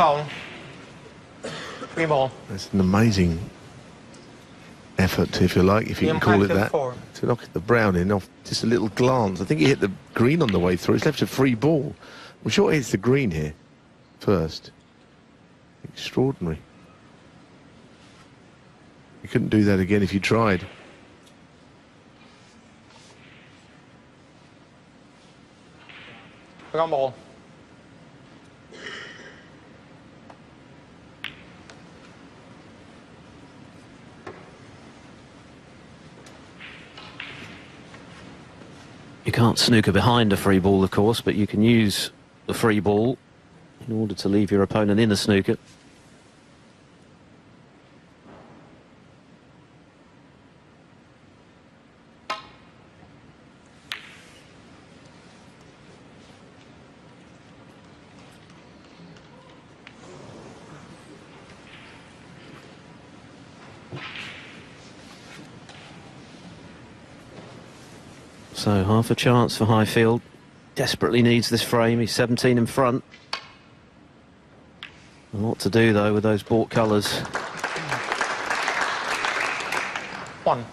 foul. Free ball. That's an amazing effort, if you like, if you can call it that, to knock the brown in off just a little glance. I think he hit the green on the way through. It's left a free ball. I'm sure it hits the green here first. Extraordinary. You couldn't do that again if you tried. Second ball. You can't snooker behind a free ball, of course, but you can use the free ball in order to leave your opponent in the snooker. So half a chance for Highfield. Desperately needs this frame. He's 17 in front. A lot to do though with those bought colours. One.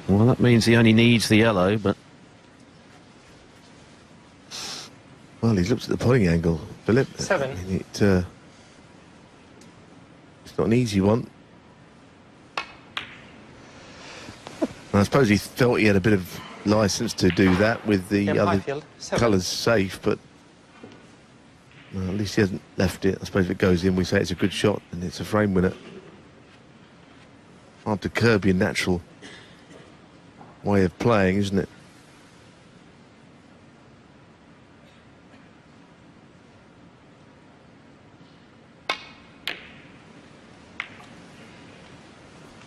Well, that means he only needs the yellow, but... Well, he's looked at the pulling angle, Philip. 7. I mean, it's not an easy one. And I suppose he felt he had a bit of licence to do that with the other colours safe, but well, at least he hasn't left it. I suppose if it goes in, we say it's a good shot and it's a frame winner. Hard to curb your natural way of playing, isn't it?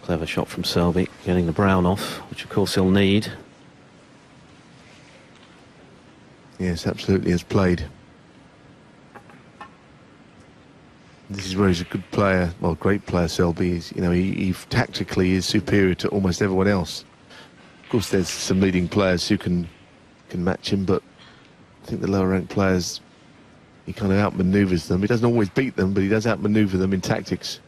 Clever shot from Selby, getting the brown off, which of course he'll need. Yes, absolutely has played. This is where he's a good player, well, great player, Selby. Is, you know, he tactically is superior to almost everyone else. Of course, there's some leading players who can match him, but I think the lower-ranked players, he kind of outmaneuvers them. He doesn't always beat them, but he does outmaneuver them in tactics.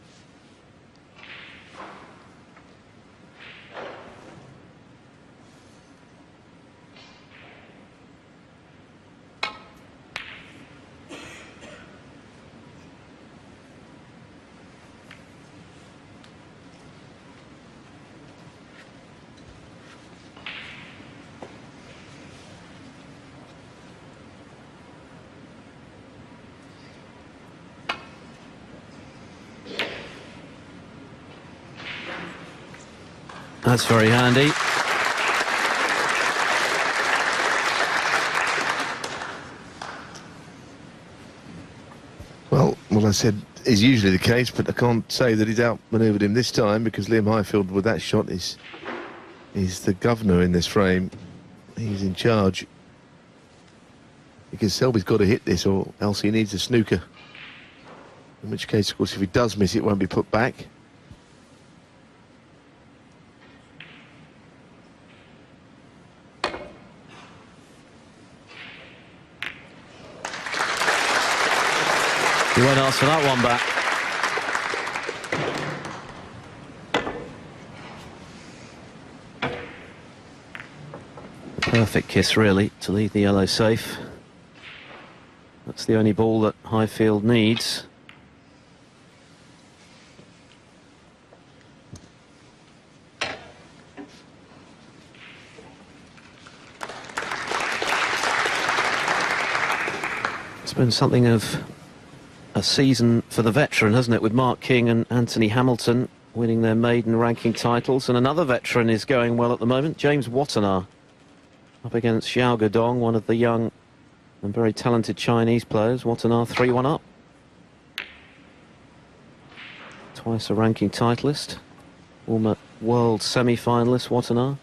That's very handy. Well, what I said is usually the case, but I can't say that he's outmanoeuvred him this time, because Liam Highfield with that shot is the governor in this frame. He's in charge. Because Selby's got to hit this, or else he needs a snooker. In which case, of course, if he does miss it, won't be put back. He won't ask for that one back. Perfect kiss, really, to leave the yellow safe. That's the only ball that Highfield needs. It's been something of a season for the veteran, hasn't it, with Mark King and Anthony Hamilton winning their maiden ranking titles. And another veteran is going well at the moment, James Wattenaar, up against Xiao Guodong, one of the young and very talented Chinese players. Wattenaar 3-1 up. Twice a ranking titleist. Former world semi-finalist, Watanabe.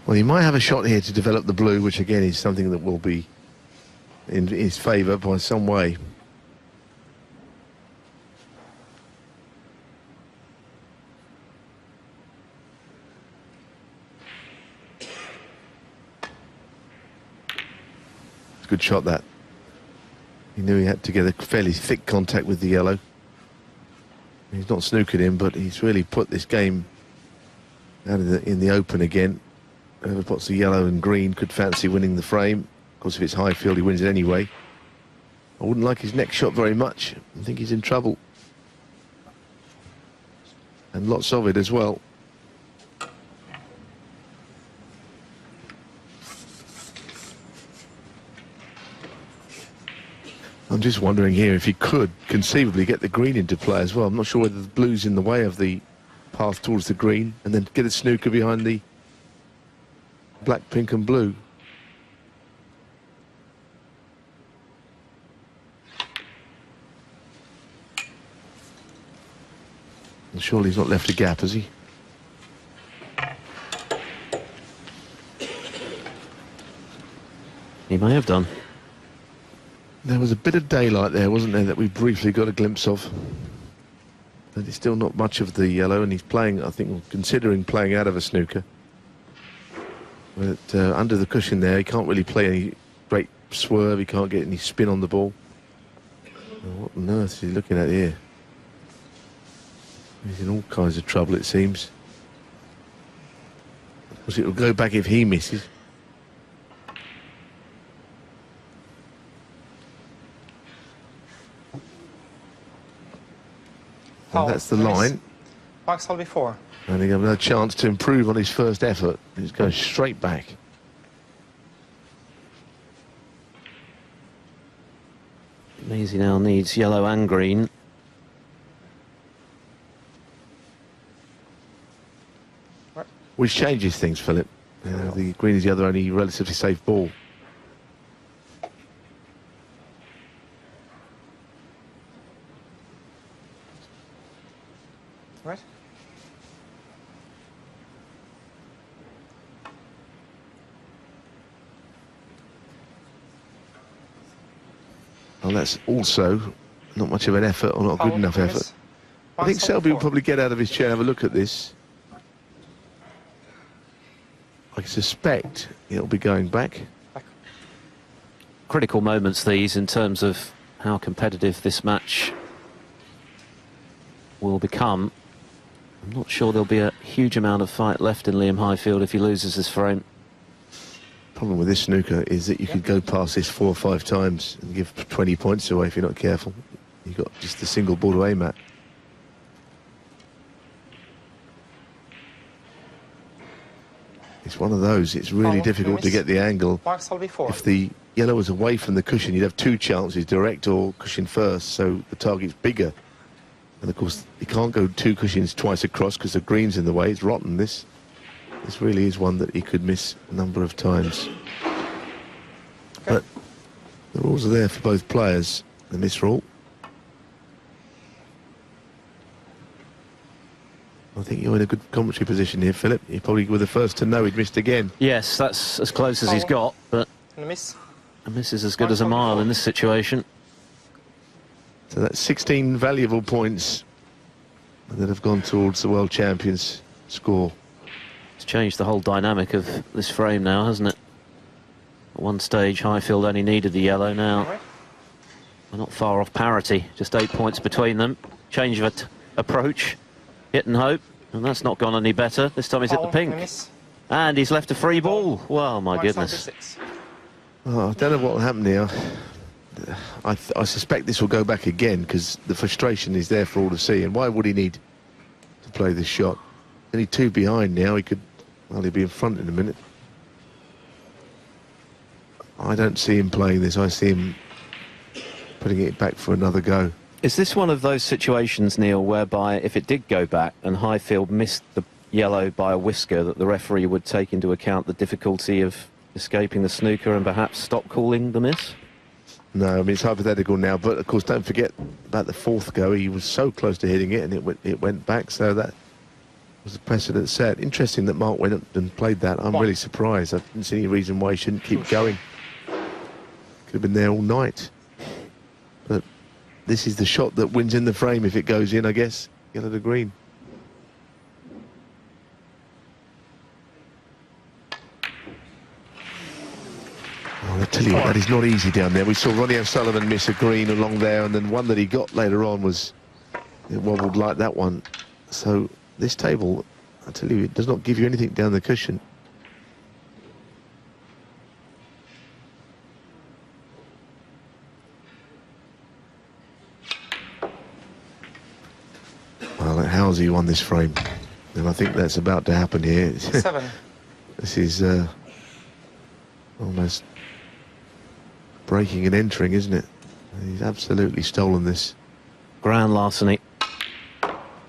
Well, he might have a shot here to develop the blue, which again is something that will be in his favour by some way. It's a good shot, that. He knew he had to get a fairly thick contact with the yellow. He's not snookered him, but he's really put this game out in the open again. Whoever puts the yellow and green could fancy winning the frame. Of course, if it's high field, he wins it anyway. I wouldn't like his next shot very much. I think he's in trouble. And lots of it as well. I'm just wondering here if he could conceivably get the green into play as well. I'm not sure whether the blue's in the way of the path towards the green, and then get a snooker behind the black, pink and blue. And surely he's not left a gap, has he? He may have done. There was a bit of daylight there, wasn't there, that we briefly got a glimpse of. But it's still not much of the yellow, and he's playing, I think, considering playing out of a snooker. But under the cushion there, he can't really play any great swerve. He can't get any spin on the ball. Oh, what on earth is he looking at here? He's in all kinds of trouble, it seems. Of course, it'll go back if he misses. And that's the line. Mark Selby 4. And he has no chance to improve on his first effort. He's going straight back. Means he now needs yellow and green. Which changes things, Philip. The green is the other only relatively safe ball. Right. Well, that's also not much of an effort, or not a good enough effort. I think Selby will probably get out of his chair and have a look at this. I suspect it'll be going back. Critical moments these in terms of how competitive this match will become. I'm not sure there'll be a huge amount of fight left in Liam Highfield if he loses this frame. Problem with this snooker is that you could go past this 4 or 5 times and give 20 points away if you're not careful. You've got just a single ball to aim at. It's one of those. It's really difficult to get the angle. If the yellow was away from the cushion, you'd have 2 chances, direct or cushion first, so the target's bigger. And of course, you can't go 2 cushions twice across because the green's in the way. It's rotten, this. This really is one that he could miss a number of times. Okay. But the rules are there for both players, the miss rule. I think you're in a good commentary position here, Philip. You probably were the first to know he'd missed again. Yes, that's as close as he's got, but a miss is as good as a mile in this situation. So that's 16 valuable points that have gone towards the world champions' score. It's changed the whole dynamic of this frame now, hasn't it? At one stage, Highfield only needed the yellow. Now we're not far off parity, just 8 points between them. Change of approach, hit and hope, and that's not gone any better. This time he's hit the pink. And he's left a free ball. Well, my goodness. Oh, I don't know what will happen here. I suspect this will go back again because the frustration is there for all to see. And why would he need to play this shot? Only 2 behind now. He could, well, he'll be in front in a minute. I don't see him playing this. I see him putting it back for another go. Is this one of those situations, Neil, whereby if it did go back and Highfield missed the yellow by a whisker, that the referee would take into account the difficulty of escaping the snooker and perhaps stop calling the miss? No, I mean, it's hypothetical now, but of course don't forget about the fourth go. He was so close to hitting it and it went back, so that was the precedent set. Interesting that Mark went up and played that. I'm really surprised. I didn't see any reason why he shouldn't keep going. Could have been there all night. But this is the shot that wins in the frame if it goes in, I guess. Yellow to green. Oh, I tell you what, that is not easy down there. We saw Ronnie O'Sullivan miss a green along there, and then one that he got later on was, it wobbled like that one. So this table, I tell you, it does not give you anything down the cushion. Well, Housey won this frame, and I think that's about to happen here. 7. This is almost breaking and entering, isn't it? He's absolutely stolen this. Ground larceny.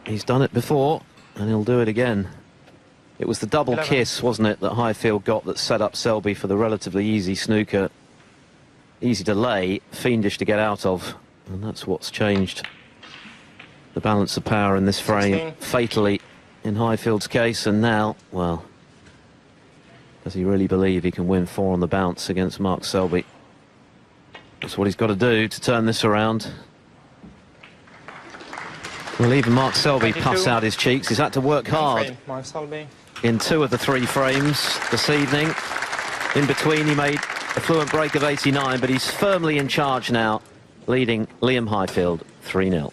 He's done it before, and he'll do it again. It was the double 11. kiss, wasn't it, that Highfield got that set up Selby for the relatively easy snooker. Easy to lay, fiendish to get out of, and that's what's changed the balance of power in this frame 16. fatally in Highfield's case. And now, well, does he really believe he can win 4 on the bounce against Mark Selby? That's what he's got to do to turn this around. Well, even Mark Selby 22. puffs out his cheeks. He's had to work hard Frame, Mark Selby. in 2 of the 3 frames this evening. In between, he made a fluent break of 89, but he's firmly in charge now, leading Liam Highfield 3-0.